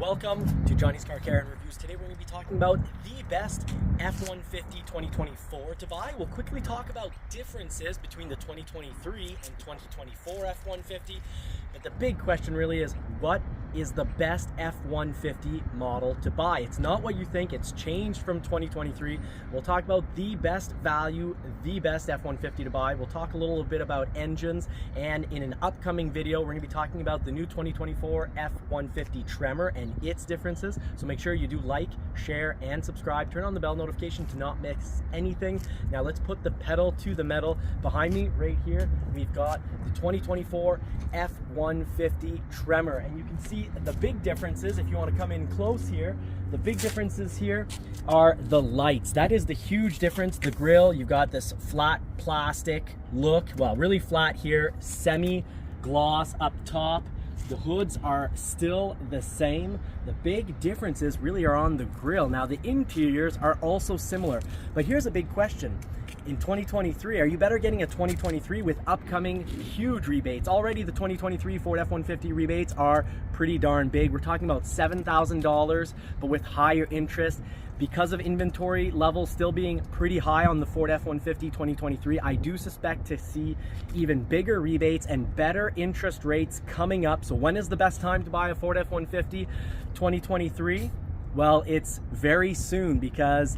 welcome to Johnny's Car Care and Reviews. Today we're going to be talking about the best F-150 2024 to buy. We'll quickly talk about differences between the 2023 and 2024 F-150. But the big question really is, what is the best F-150 model to buy? It's not what you think, it's changed from 2023. We'll talk about the best value, the best F-150 to buy. We'll talk a little bit about engines, and in an upcoming video, we're going to be talking about the new 2024 F-150 Tremor and its differences. So make sure you do like, share, and subscribe. Turn on the bell notification to not miss anything. Now let's put the pedal to the metal. Behind me right here, we've got the 2024 F-150 Tremor, and you can see the big differences. If you want to come in close here, the big differences here are the lights. That is the huge difference. The grille, you've got this flat plastic look, well, really flat here, semi-gloss up top. The hoods are still the same. The big differences really are on the grille. Now the interiors are also similar, but here's a big question. In 2023, are you better getting a 2023 with upcoming huge rebates? Already the 2023 Ford F-150 rebates are pretty darn big. We're talking about $7,000, but with higher interest. Because of inventory levels still being pretty high on the Ford F-150 2023, I do suspect to see even bigger rebates and better interest rates coming up. So when is the best time to buy a Ford F-150 2023? Well, it's very soon, because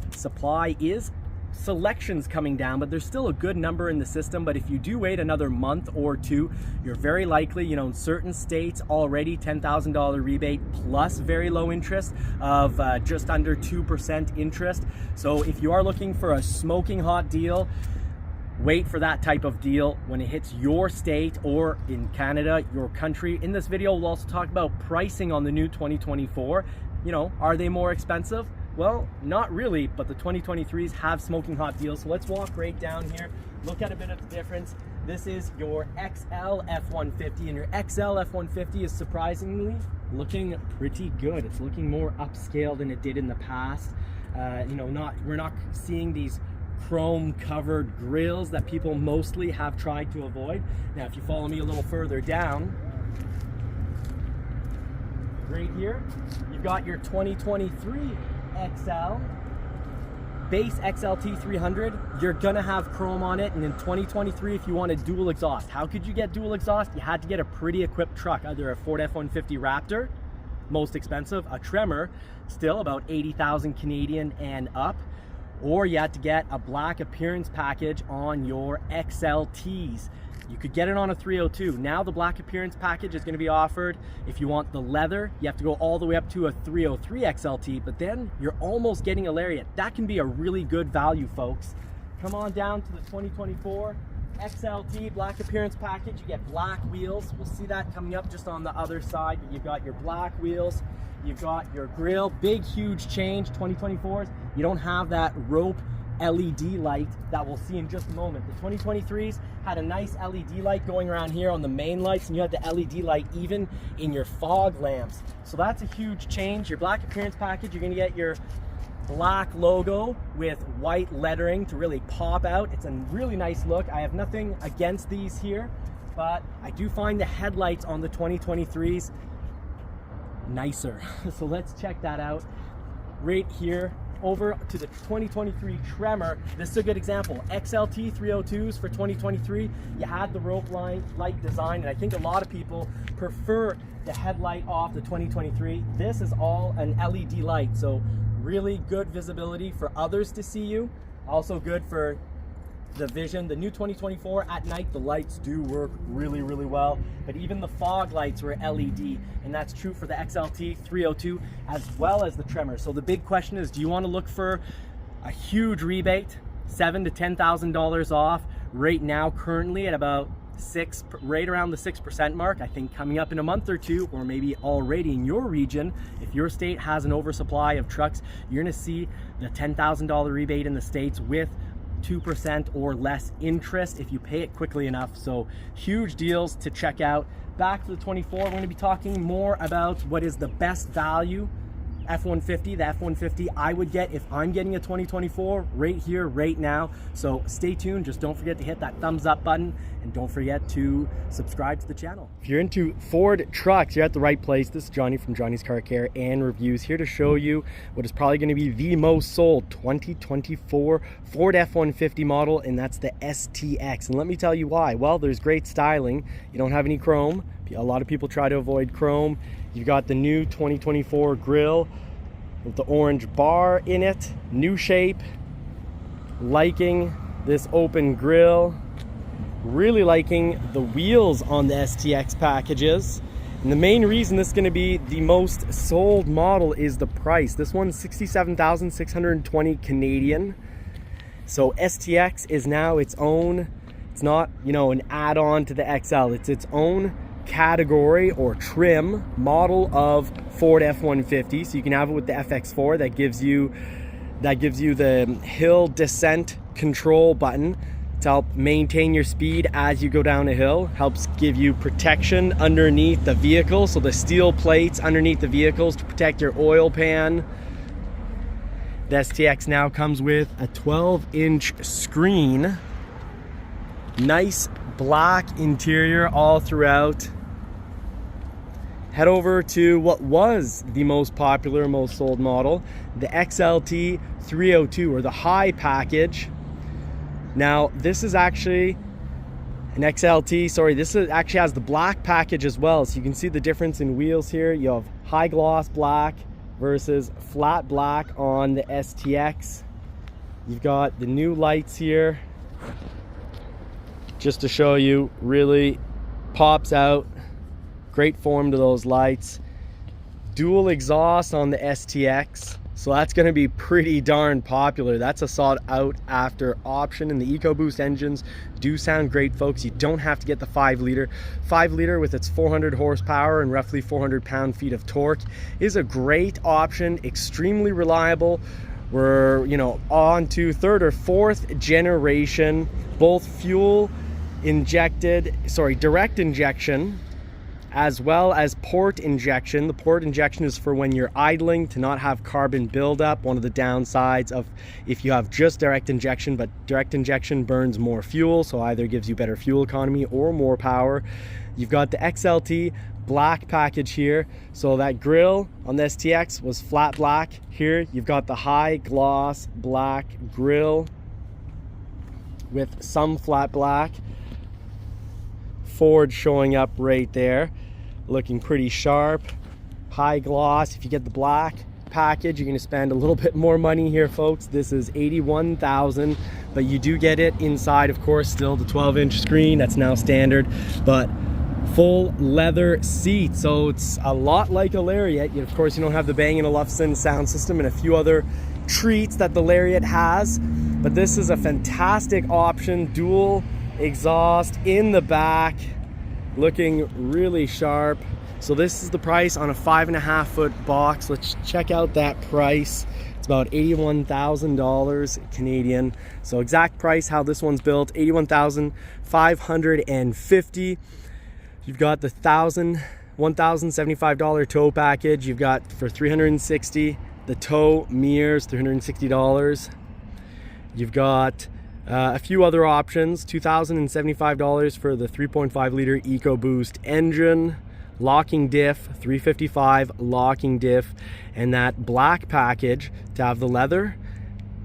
selection's coming down, but there's still a good number in the system. But if you do wait another month or two, you're very likely, in certain states already $10,000 rebate plus very low interest of just under 2% interest. So if you are looking for a smoking hot deal, wait for that type of deal when it hits your state, or in Canada, your country. In this video, we'll also talk about pricing on the new 2024. Are they more expensive? Well, not really, but the 2023s have smoking hot deals. So let's walk right down here, look at a bit of the difference. This is your XL F-150, and your XL F-150 is surprisingly looking pretty good. It's looking more upscale than it did in the past. We're not seeing these chrome covered grills that people mostly have tried to avoid. Now, if you follow me a little further down, right here, you've got your 2023 XL base XLT 300. You're gonna have chrome on it, and in 2023, if you wanted dual exhaust, how could you get dual exhaust? You had to get a pretty equipped truck, either a Ford F-150 Raptor, most expensive, a Tremor, still about 80,000 Canadian and up, or you had to get a black appearance package on your XLTs. You could get it on a 302. Now the black appearance package is going to be offered. If you want the leather, you have to go all the way up to a 303 XLT, but then you're almost getting a Lariat. That can be a really good value, folks. Come on down to the 2024 XLT black appearance package. You get black wheels. We'll see that coming up just on the other side. But you've got your black wheels. You've got your grille. Big, huge change. 2024s. You don't have that rope LED light that we'll see in just a moment. The 2023s had a nice LED light going around here on the main lights, and you had the LED light even in your fog lamps. So that's a huge change. Your black appearance package, you're gonna get your black logo with white lettering to really pop out. It's a really nice look. I have nothing against these here, but I do find the headlights on the 2023s nicer. So let's check that out. Right here, over to the 2023 Tremor. This is a good example. XLT 302s for 2023, you had the rope light design, and I think a lot of people prefer the headlight off the 2023. This is all an LED light, so really good visibility for others to see you. Also good for the vision. The new 2024 at night, the lights do work really, really well, but even the fog lights were LED, and that's true for the XLT 302 as well as the Tremor. So the big question is, do you want to look for a huge rebate, $7,000 to $10,000 off right now, currently at about right around the 6% mark? I think coming up in a month or two, or maybe already in your region, if your state has an oversupply of trucks, you're going to see the $10,000 rebate in the States with 2% or less interest if you pay it quickly enough. So huge deals to check out. Back to the 24, we're going to be talking more about what is the best value F-150, the F-150 I would get if I'm getting a 2024 right here, right now. So stay tuned. Just don't forget to hit that thumbs up button and don't forget to subscribe to the channel. If you're into Ford trucks, you're at the right place. This is Johnny from Johnny's Car Care and Reviews, here to show you what is probably going to be the most sold 2024 Ford F-150 model, and that's the STX. And let me tell you why. Well, there's great styling. You don't have any chrome. A lot of people try to avoid chrome. You've got the new 2024 grille with the orange bar in it, new shape. Liking this open grille. Really liking the wheels on the STX packages. And the main reason this is going to be the most sold model is the price. This one's 67,620 Canadian. So STX is now its own. It's not, you know, an add-on to the XL. It's its own category or trim model of Ford F-150. So you can have it with the FX4 that gives you the hill descent control button to help maintain your speed as you go down a hill. Helps give you protection underneath the vehicle, so the steel plates underneath the vehicles to protect your oil pan. The STX now comes with a 12-inch screen. Nice black interior all throughout. Head over to what was the most popular, most sold model, the XLT 302, or the high package. Now this is actually an XLT, sorry, this actually has the black package as well, so you can see the difference in wheels here. You have high gloss black versus flat black on the STX. You've got the new lights here, just to show you, really pops out. Great form to those lights. Dual exhaust on the STX, so that's going to be pretty darn popular. That's a sought out after option, and the EcoBoost engines do sound great, folks. You don't have to get the 5-liter. 5-liter with its 400 horsepower and roughly 400 pound-feet of torque is a great option, extremely reliable. We're, you know, on to third or fourth generation, both direct injection as well as port injection. The port injection is for when you're idling to not have carbon buildup. One of the downsides of if you have just direct injection, but direct injection burns more fuel, so either gives you better fuel economy or more power. You've got the XLT black package here. So that grille on the STX was flat black. Here you've got the high gloss black grille with some flat black. Ford showing up right there, looking pretty sharp. High gloss. If you get the black package, you're going to spend a little bit more money here, folks. This is $81,000, but you do get it inside, of course, still the 12-inch screen that's now standard, but full leather seat, so it's a lot like a Lariat. Of course, you don't have the Bang & Olufsen sound system and a few other treats that the Lariat has, but this is a fantastic option. Dual exhaust in the back, looking really sharp. So this is the price on a 5.5 foot box. Let's check out that price. It's about $81,000 Canadian. So exact price how this one's built, $81,550. You've got the $1,075 tow package. You've got for $360 the tow mirrors, $360. You've got a few other options, $2,075 for the 3.5 liter EcoBoost engine, locking diff, $355 locking diff, and that black package to have the leather,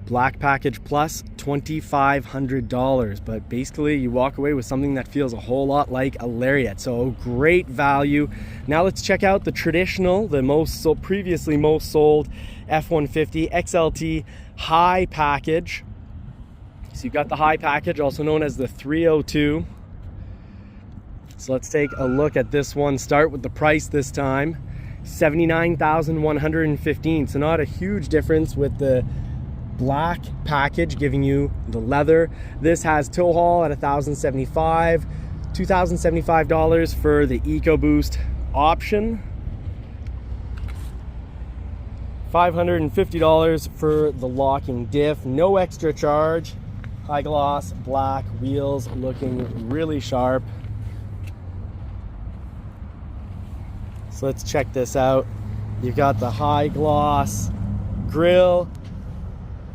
black package plus $2,500. But basically you walk away with something that feels a whole lot like a Lariat, so great value. Now let's check out the traditional, previously most sold F-150 XLT high package. So you've got the high package, also known as the 302. So let's take a look at this one. Start with the price this time, $79,115. So not a huge difference with the black package giving you the leather. This has tow haul at $1,075, $2,075 for the EcoBoost option, $550 for the locking diff, no extra charge. High gloss black wheels, looking really sharp. So let's check this out. You've got the high gloss grille,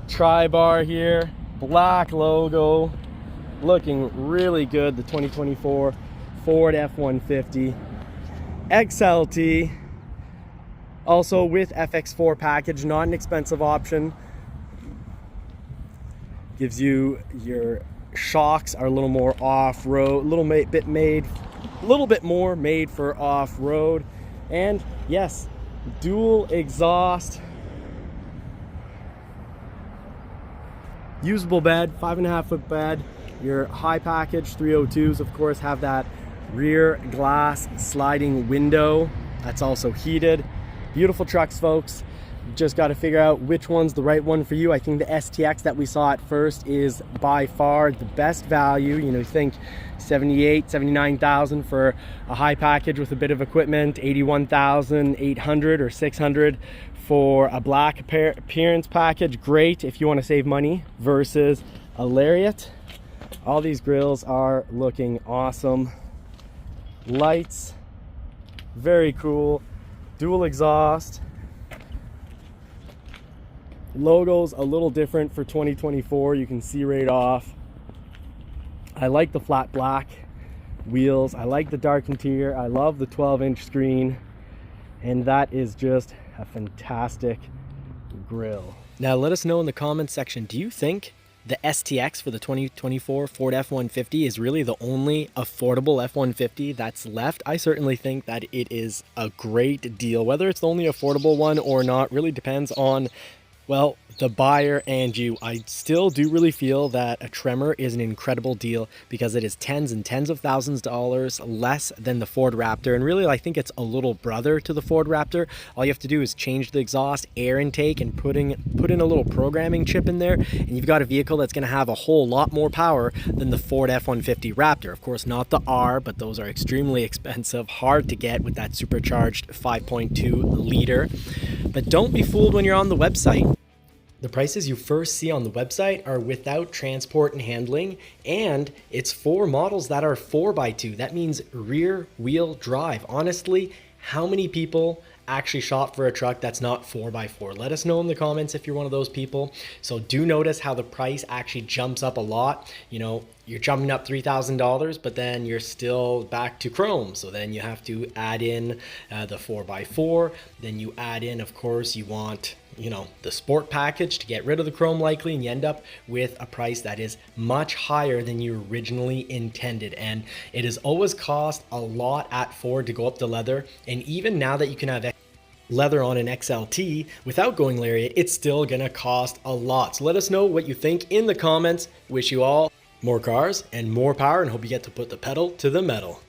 tri-bar here, black logo, looking really good. The 2024 Ford F150 XLT, also with FX4 package, not an expensive option. Gives you your shocks are a little more off-road, a little bit more made for off-road, and yes, dual exhaust, usable bed, 5.5 foot bed. Your high package 302s, of course, have that rear glass sliding window that's also heated. Beautiful trucks, folks. Just got to figure out which one's the right one for you. I think the STX that we saw at first is by far the best value. You know, you think 78, 79,000 for a high package with a bit of equipment, 81,800 or 600 for a black appearance package. Great if you want to save money, versus a Lariat. All these grills are looking awesome. Lights, very cool. Dual exhaust. Logo's a little different for 2024. You can see right off. I like the flat black wheels. I like the dark interior. I love the 12-inch screen. And that is just a fantastic grill. Now let us know in the comments section, do you think the STX for the 2024 Ford F150 is really the only affordable F150 that's left? I certainly think that it is a great deal. Whether it's the only affordable one or not really depends on, well, the buyer and you. I still do really feel that a Tremor is an incredible deal because it is tens and tens of thousands of dollars less than the Ford Raptor. And really, I think it's a little brother to the Ford Raptor. All you have to do is change the exhaust, air intake, and put in a little programming chip in there, and you've got a vehicle that's going to have a whole lot more power than the Ford F-150 Raptor. Of course, not the R, but those are extremely expensive, hard to get with that supercharged 5.2 liter. But don't be fooled when you're on the website. The prices you first see on the website are without transport and handling, and it's for models that are 4x2. That means rear wheel drive. Honestly, how many people actually shop for a truck that's not 4x4? Let us know in the comments if you're one of those people. So do notice how the price actually jumps up a lot. You know, you're jumping up $3,000, but then you're still back to chrome. So then you have to add in the 4x4. Then you add in, of course, you want, you know, the sport package to get rid of the chrome likely, and you end up with a price that is much higher than you originally intended. And it has always cost a lot at Ford to go up the leather, and even now that you can have leather on an XLT without going Lariat, it's still gonna cost a lot. So let us know what you think in the comments. Wish you all more cars and more power, and hope you get to put the pedal to the metal.